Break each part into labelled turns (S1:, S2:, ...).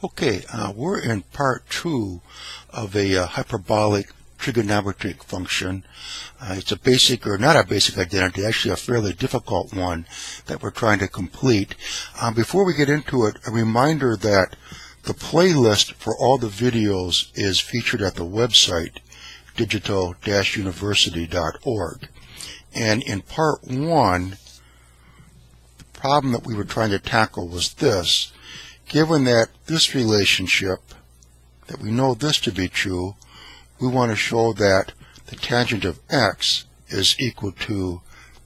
S1: Okay, we're in part 2 of a hyperbolic trigonometric function. It's a basic, or not a basic identity, actually a fairly difficult one that we're trying to complete. Before we get into it, a reminder that the playlist for all the videos is featured at the website digital-university.org. And in part 1, the problem that we were trying to tackle was this. Given that this relationship, that we know this to be true, we want to show that the tangent of x is equal to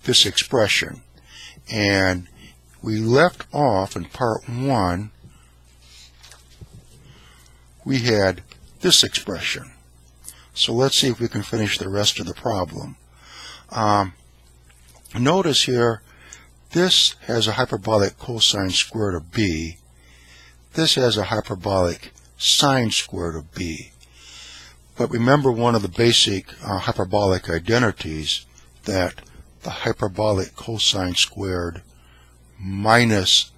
S1: this expression. And we left off in part 1, we had this expression. So let's see if we can finish the rest of the problem. Notice here, this has a hyperbolic cosine squared of b. This has a hyperbolic sine squared of b. But remember one of the basic hyperbolic identities, that the hyperbolic cosine squared minus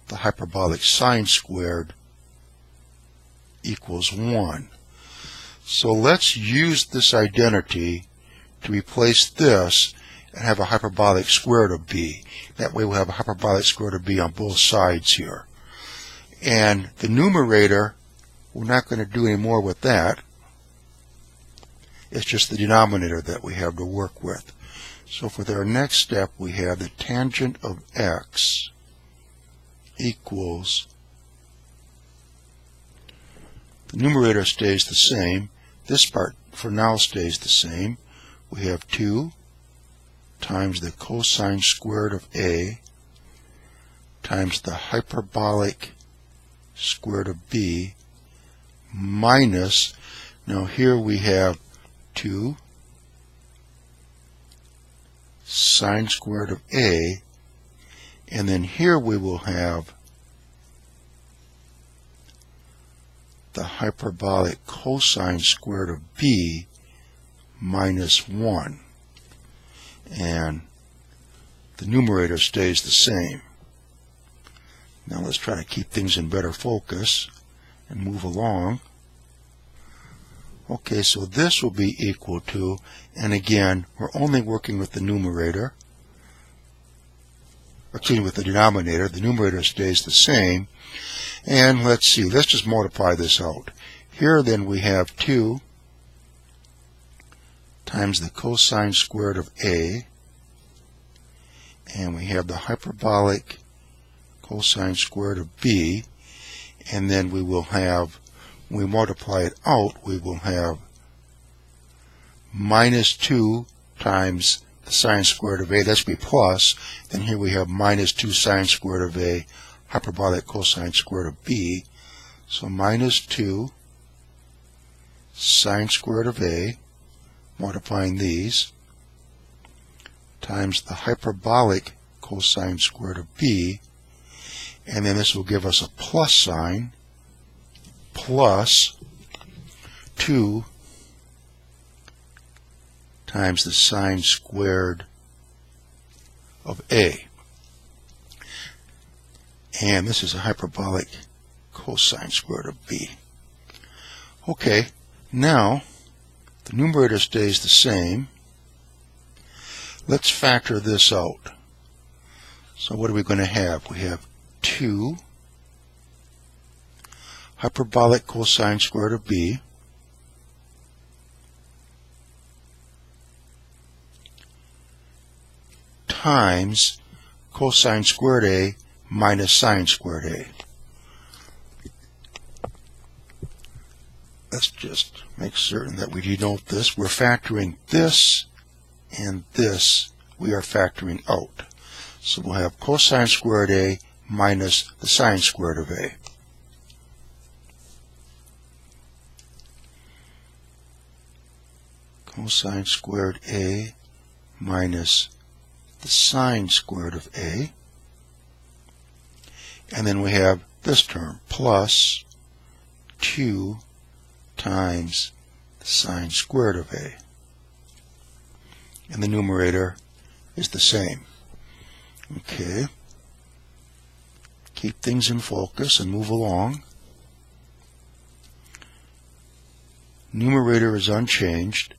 S1: the hyperbolic sine squared equals 1. So let's use this identity to replace this and have a hyperbolic square root of b. That way we'll have a hyperbolic square root of b on both sides here. And the numerator, we're not going to do any more with that. It's just the denominator that we have to work with. So for our next step, we have the tangent of x equals, the numerator stays the same. This part for now stays the same. We have 2 times the cosine squared of a times the hyperbolic square root of b minus, now here we have 2 sine squared of a, and then here we will have the hyperbolic cosine squared of b minus 1. And the numerator stays the same. Now let's try to keep things in better focus and move along. Okay, so this will be equal to, and again, we're only working with the numerator, excuse me, with the denominator. The numerator stays the same. And let's see, let's just multiply this out. Here then we have 2 times the cosine squared of a, and we have the hyperbolic cosine squared of b, and then we will have, when we multiply it out, we will have minus 2 times the sine squared of a, that's be plus, then here we have minus 2 sine squared of a, hyperbolic cosine squared of b, so minus 2 sine squared of a, multiplying these, times the hyperbolic cosine squared of b, and then this will give us a plus sign, plus 2 times the sine squared of a. And this is a hyperbolic cosine squared of b. Okay, now the numerator stays the same. Let's factor this out. So what are we going to have? We have 2 hyperbolic cosine squared of b times cosine squared a minus sine squared a. Let's just make certain that we denote this. We're factoring this and this we are factoring out. So we'll have cosine squared a minus the sine squared of a. Cosine squared a minus the sine squared of a. And then we have this term, plus 2 times the sine squared of a. And the numerator is the same. Okay. Keep things in focus and move along. numerator is unchanged.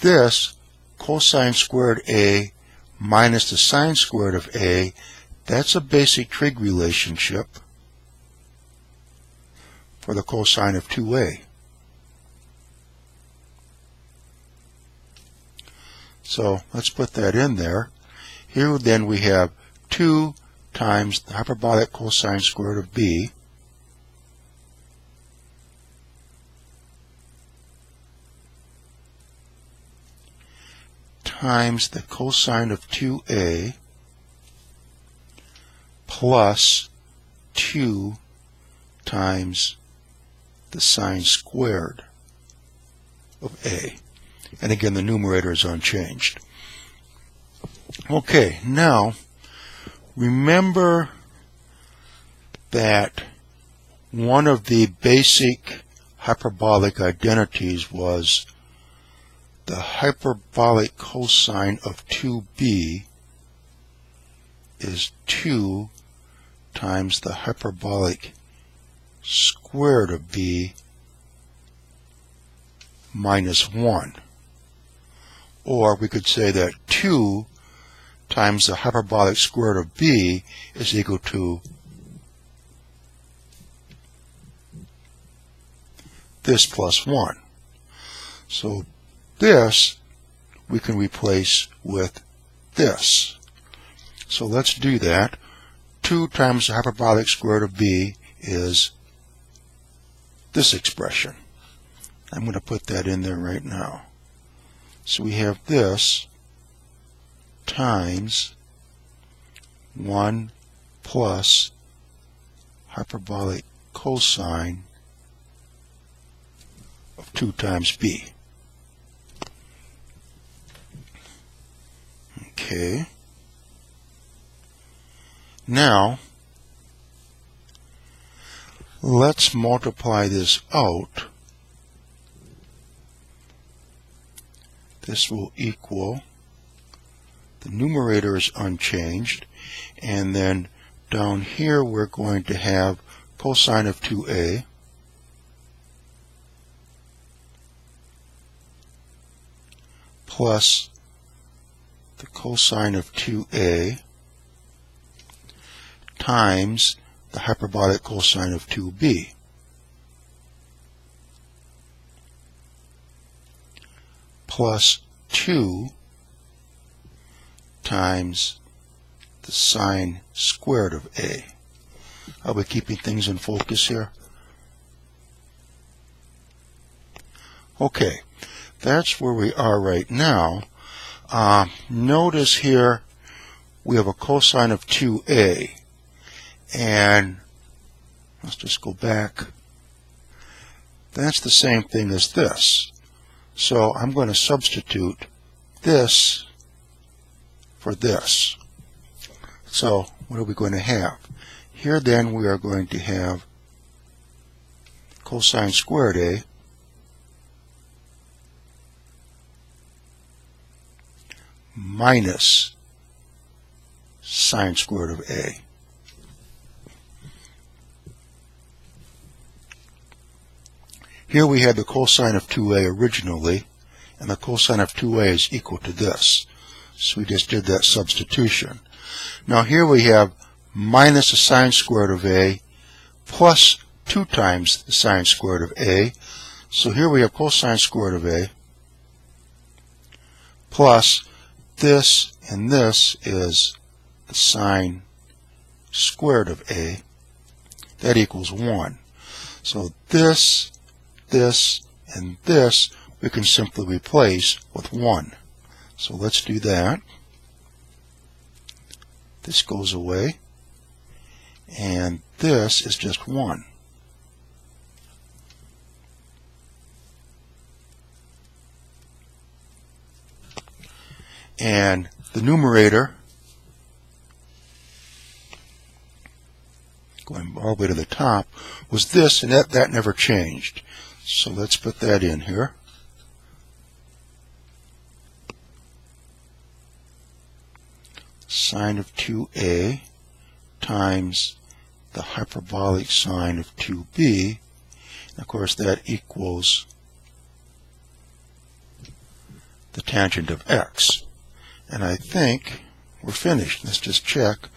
S1: This cosine squared A minus the sine squared of A, that's a basic trig relationship for the cosine of 2A. So let's put that in there. Here then we have 2 times the hyperbolic cosine squared of B times the cosine of 2A plus 2 times the sine squared of A. And again, the numerator is unchanged. Okay, now remember that one of the basic hyperbolic identities was the hyperbolic cosine of 2b is 2 times the hyperbolic square root of b minus 1. Or we could say that 2 times the hyperbolic square root of b is equal to this plus 1. So this we can replace with this. So let's do that. 2 times the hyperbolic square root of b is this expression. I'm going to put that in there right now. So we have this times 1 plus hyperbolic cosine of 2 times b. Okay. Now, let's multiply this out. This will equal, the numerator is unchanged, and then down here we're going to have cosine of 2a plus the cosine of 2a times the hyperbolic cosine of 2b. Plus 2 times the sine squared of a. Are we keeping things in focus here? Okay, that's where we are right now. Notice here we have a cosine of 2a, and let's just go back. That's the same thing as this. So I'm going to substitute this for this. So what are we going to have? Here then we are going to have cosine squared a minus sine squared of a. Here we had the cosine of 2a originally, and the cosine of 2a is equal to this. So we just did that substitution. Now here we have minus the sine squared of a plus 2 times the sine squared of a. So here we have cosine squared of a plus this, and this is the sine squared of a. That equals 1. So this, and this we can simply replace with 1. So let's do that. This goes away, and this is just 1. And the numerator, going all the way to the top, was this, and that never changed. So let's put that in here. Sine of 2a times the hyperbolic sine of 2b. And of course that equals the tangent of x. And I think we're finished. Let's just check.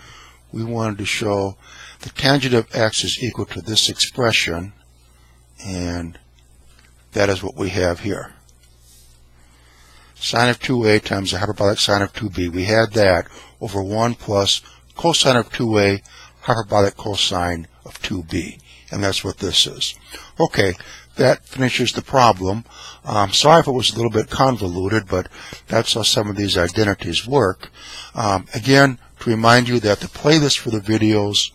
S1: We wanted to show the tangent of x is equal to this expression, and that is what we have here. Sine of 2a times the hyperbolic sine of 2b. We had that over 1 plus cosine of 2a hyperbolic cosine of 2b. And that's what this is. Okay, that finishes the problem. Sorry if it was a little bit convoluted, but that's how some of these identities work. Again, to remind you that the playlist for the videos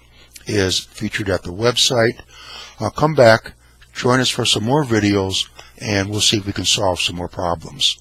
S1: is featured at the website. Come back, join us for some more videos, and we'll see if we can solve some more problems.